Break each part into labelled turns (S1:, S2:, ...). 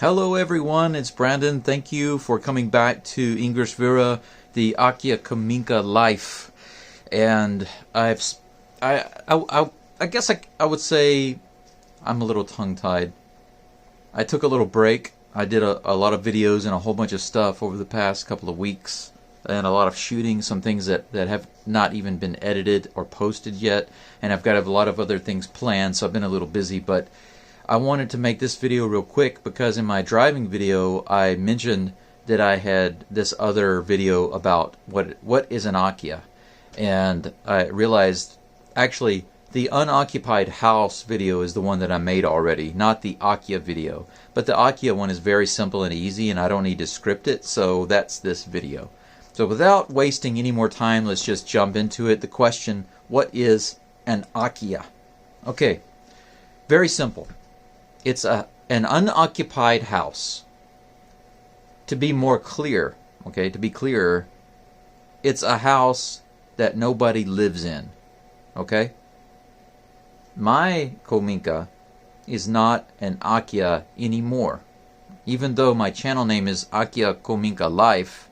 S1: Hello everyone, it's Brandon. Thank you for coming back to English Vera, the Akiya Kominka life. And I guess I would say I'm a little tongue-tied. I took a little break. I did a lot of videos and a whole bunch of stuff over the past couple of weeks, and a lot of shooting, some things that have not even been edited or posted yet, and I've got a lot of other things planned, so I've been a little busy, but I wanted to make this video real quick because in my driving video I mentioned that I had this other video about what is an Akiya, and I realized actually the unoccupied house video is the one that I made already, not the Akiya video. But the Akiya one is very simple and easy, and I don't need to script it, so that's this video. So without wasting any more time, let's just jump into it. The question, what is an Akiya? Okay, very simple. It's an unoccupied house. To be more clear, okay, to be clearer, it's a house that nobody lives in, okay? My Kominka is not an Akiya anymore. Even though my channel name is Akiya Kominka Life,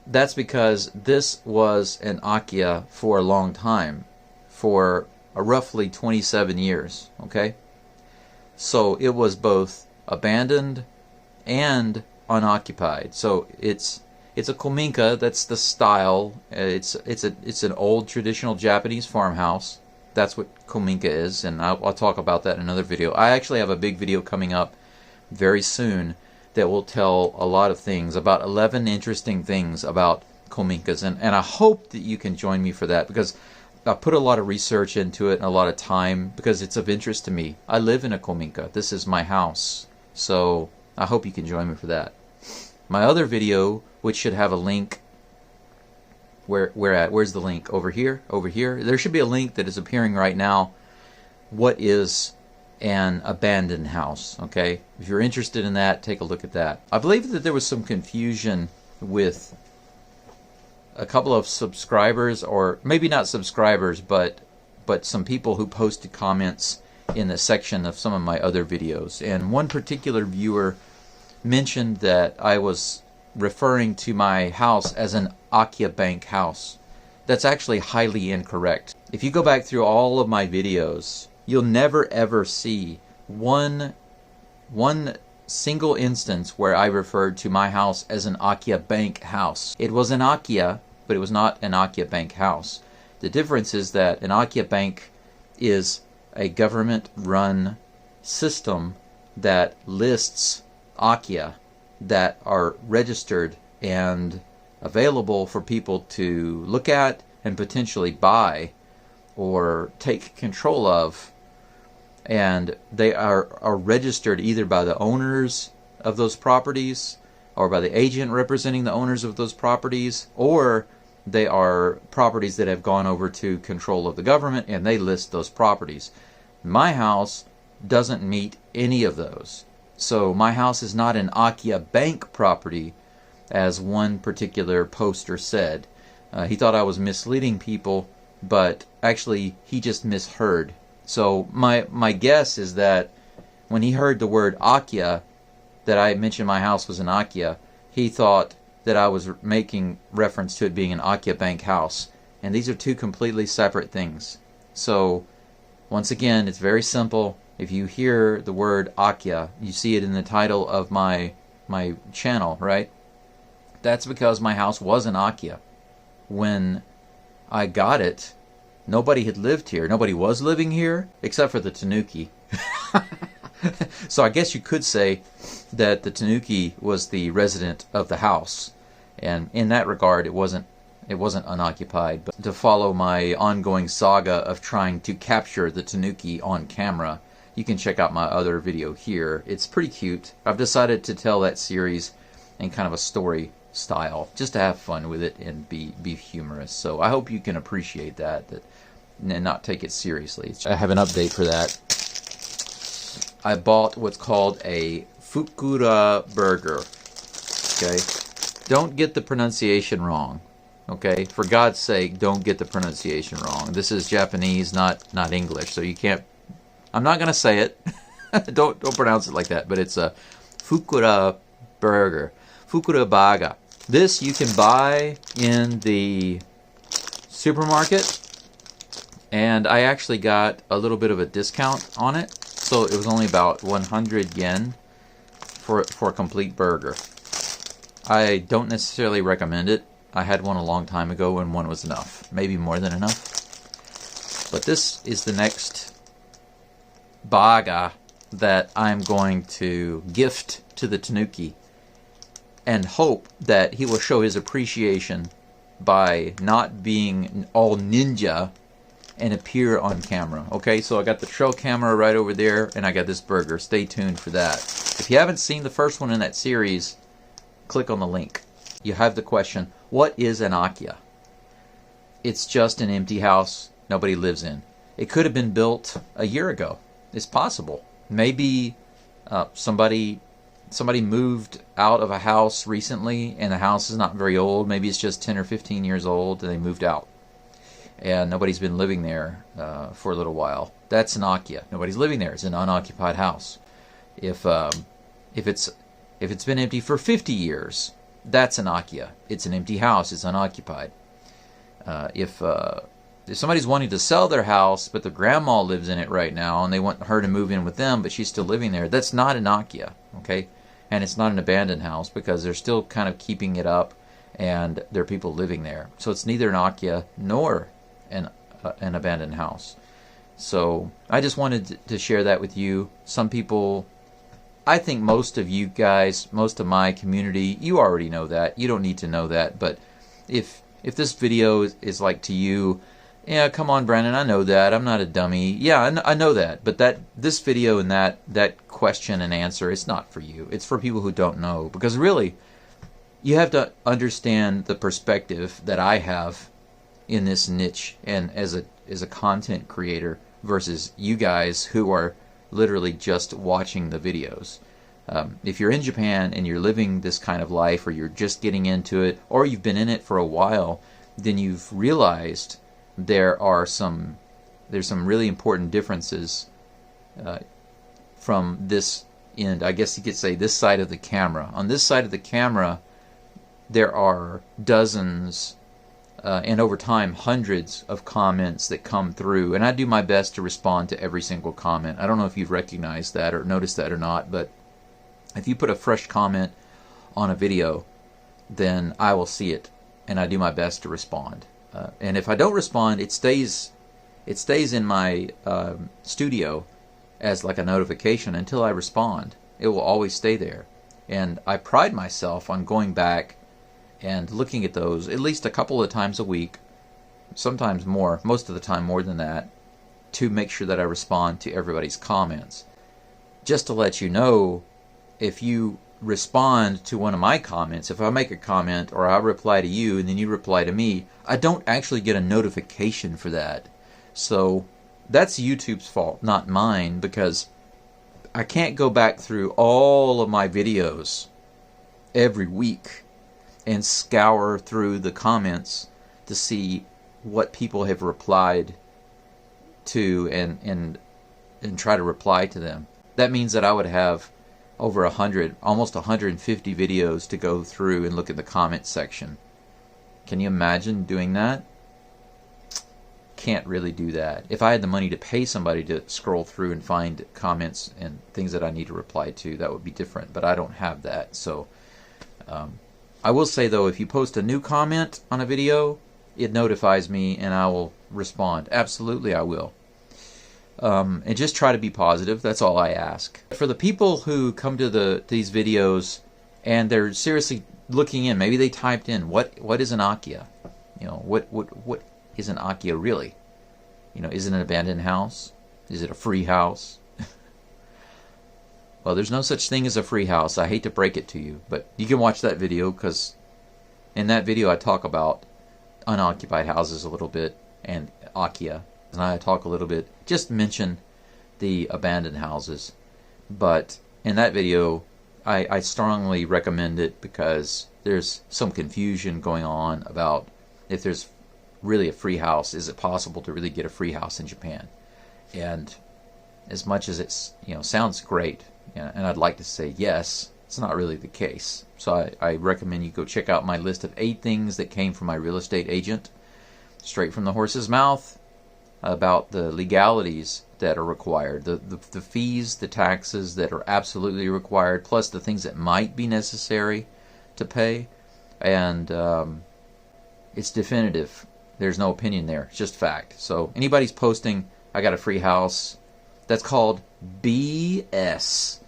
S1: that's because this was an Akiya for a long time, for roughly 27 years, okay? So it was both abandoned and unoccupied. So it's a Kominka. That's the style. It's an old traditional Japanese farmhouse. That's what Kominka is, and I'll talk about that in another video. I actually have a big video coming up very soon that will tell a lot of things, about 11 interesting things about Kominkas, and I hope that you can join me for that, because I put a lot of research into it and a lot of time because it's of interest to me. I live in a Kominka. This is my house. So I hope you can join me for that. My other video, which should have a link, where's the link? Over here? Over here? There should be a link that is appearing right now. What is an abandoned house? Okay? If you're interested in that, take a look at that. I believe that there was some confusion with a couple of subscribers, or maybe not subscribers, but some people who posted comments in the section of some of my other videos. And one particular viewer mentioned that I was referring to my house as an Akiya Bank house. That's actually highly incorrect. If you go back through all of my videos, you'll never ever see one single instance where I referred to my house as an Akiya Bank house. It was an Akiya, but it was not an Akiya Bank house. The difference is that an Akiya Bank is a government-run system that lists Akiya that are registered and available for people to look at and potentially buy or take control of, and they are registered either by the owners of those properties or by the agent representing the owners of those properties, or they are properties that have gone over to control of the government and they list those properties. My house doesn't meet any of those. So my house is not an Akiya Bank property, as one particular poster said. He thought I was misleading people, but actually he just misheard. So my guess is that when he heard the word Akiya, that I mentioned my house was an Akiya, he thought that I was making reference to it being an Akiya Bank house. And these are two completely separate things. So once again, it's very simple. If you hear the word Akiya, you see it in the title of my channel, right? That's because my house was an Akiya. When I got it, nobody had lived here. Nobody was living here except for the tanuki. So I guess you could say that the tanuki was the resident of the house. And in that regard, it wasn't unoccupied. But to follow my ongoing saga of trying to capture the tanuki on camera, you can check out my other video here. It's pretty cute. I've decided to tell that series in kind of a story style, just to have fun with it and be humorous. So I hope you can appreciate that and not take it seriously. I have an update for that. I bought what's called a Fukura burger. Okay? Don't get the pronunciation wrong. Okay? For God's sake, don't get the pronunciation wrong. This is Japanese, not English, so you can't. I'm not going to say it. don't pronounce it like that, but it's a Fukura burger. Fukura baga. This you can buy in the supermarket, and I actually got a little bit of a discount on it, so it was only about 100 yen for a complete burger. I don't necessarily recommend it. I had one a long time ago and one was enough, maybe more than enough. But this is the next baga that I'm going to gift to the tanuki, and hope that he will show his appreciation by not being all ninja and appear on camera. Okay, so I got the trail camera right over there, and I got this burger. Stay tuned for that. If you haven't seen the first one in that series, click on the link. You have the question, what is an Akiya? It's just an empty house nobody lives in. It could have been built a year ago. It's possible. Maybe somebody moved out of a house recently, and the house is not very old. Maybe it's just 10 or 15 years old, and they moved out, and nobody's been living there for a little while. That's an Akiya. Nobody's living there. It's an unoccupied house. If it's been empty for 50 years, that's an Akiya. It's an empty house. It's unoccupied. If somebody's wanting to sell their house, but the grandma lives in it right now, and they want her to move in with them, but she's still living there, that's not an Akiya, okay? And it's not an abandoned house because they're still kind of keeping it up, and there are people living there. So it's neither an Akiya nor an abandoned house. So I just wanted to share that with you. Some people, I think most of you guys, most of my community, you already know that. You don't need to know that. But if this video is like to you, yeah, come on, Brandon, I know that. I'm not a dummy. Yeah, I know that. But this video and that question and answer, it's not for you. It's for people who don't know. Because really, you have to understand the perspective that I have in this niche and as a content creator versus you guys who are literally just watching the videos. If you're in Japan and you're living this kind of life, or you're just getting into it, or you've been in it for a while, then you've realized there's some really important differences from this end. I guess you could say this side of the camera. On this side of the camera, there are dozens and over time hundreds of comments that come through, and I do my best to respond to every single comment. I don't know if you've recognized that or noticed that or not, but if you put a fresh comment on a video, then I will see it, and I do my best to respond. And if I don't respond, it stays in my studio as like a notification until I respond. It will always stay there. And I pride myself on going back and looking at those at least a couple of times a week, sometimes more, most of the time more than that, to make sure that I respond to everybody's comments. Just to let you know, if you respond to one of my comments, if I make a comment or I reply to you and then you reply to me, I don't actually get a notification for that. So that's YouTube's fault, not mine, because I can't go back through all of my videos every week and scour through the comments to see what people have replied to and try to reply to them. That means that I would have over 100, almost 150 videos to go through and look at the comment section. Can you imagine doing that? Can't really do that. If I had the money to pay somebody to scroll through and find comments and things that I need to reply to, that would be different, but I don't have that. So I will say though, if you post a new comment on a video, it notifies me and I will respond. Absolutely I will. And just try to be positive. That's all I ask. For the people who come to these videos and they're seriously looking in, maybe they typed in what is an Akiya? You know, what is an Akiya really? You know, is it an abandoned house? Is it a free house? Well, there's no such thing as a free house. I hate to break it to you, but you can watch that video, because in that video I talk about unoccupied houses a little bit and Akiya. And I talk a little bit, just mention the abandoned houses. But in that video, I strongly recommend it because there's some confusion going on about if there's really a free house. Is it possible to really get a free house in Japan? And as much as it's, you know, sounds great, and I'd like to say yes, It's not really the case. So I recommend you go check out my list of 8 things that came from my real estate agent, straight from the horse's mouth, about the legalities that are required, the fees, the taxes that are absolutely required, plus the things that might be necessary to pay. And it's definitive. There's no opinion there. It's just fact. So anybody's posting, I got a free house, that's called BS.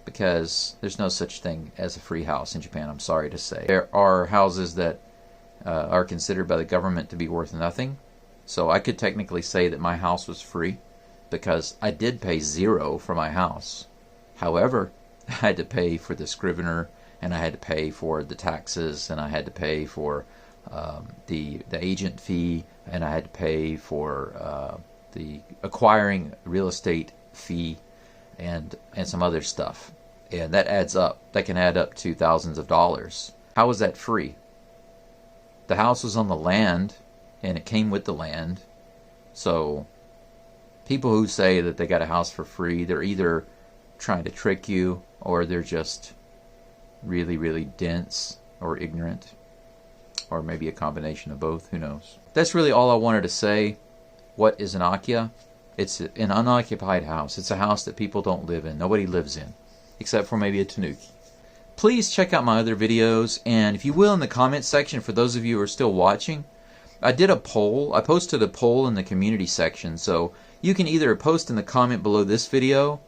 S1: Because there's no such thing as a free house in Japan, I'm sorry to say. There are houses that are considered by the government to be worth nothing. So I could technically say that my house was free because I did pay 0 for my house. However, I had to pay for the scrivener, and I had to pay for the taxes, and I had to pay for the agent fee, and I had to pay for the acquiring real estate fee, and some other stuff. And that adds up. That can add up to thousands of dollars. How was that free? The house was on the land, and it came with the land. So people who say that they got a house for free, they're either trying to trick you, or they're just really, really dense or ignorant, or maybe a combination of both. Who knows? That's really all I wanted to say. What is an Akiya? It's an unoccupied house. It's a house that people don't live in. Nobody lives in, except for maybe a tanuki. Please check out my other videos, and if you will, in the comment section, for those of you who are still watching, I did a poll. I posted a poll in the community section, so you can either post in the comment below this video,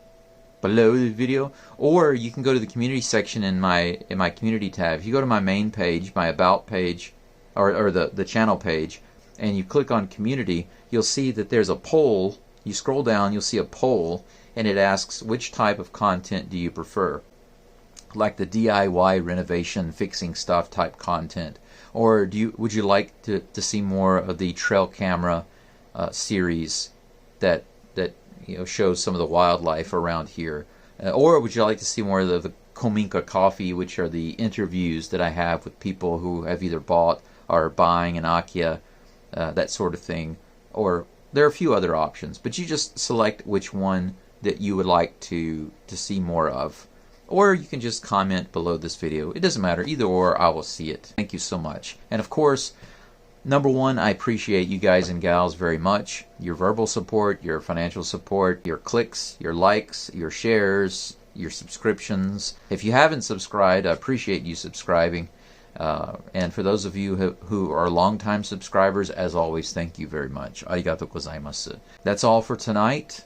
S1: or you can go to the community section in my community tab. If you go to my main page, my about page, or the channel page, and you click on community, you'll see that there's a poll. You scroll down, you'll see a poll, and it asks, which type of content do you prefer? Like the DIY renovation, fixing stuff type content, or would you like to see more of the trail camera series that shows some of the wildlife around here, or would you like to see more of the Kominka coffee, which are the interviews that I have with people who have either bought or are buying an Akiya, that sort of thing? Or there are a few other options, but you just select which one that you would like to see more of. Or you can just comment below this video. It doesn't matter. Either or, I will see it. Thank you so much. And of course, number one, I appreciate you guys and gals very much. Your verbal support, your financial support, your clicks, your likes, your shares, your subscriptions. If you haven't subscribed, I appreciate you subscribing. And for those of you who are longtime subscribers, as always, thank you very much. Arigatou gozaimasu. That's all for tonight.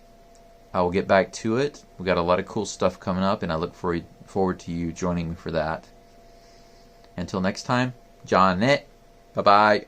S1: I will get back to it. We got a lot of cool stuff coming up, and I look forward to you joining me for that. Until next time, John. Bye-bye.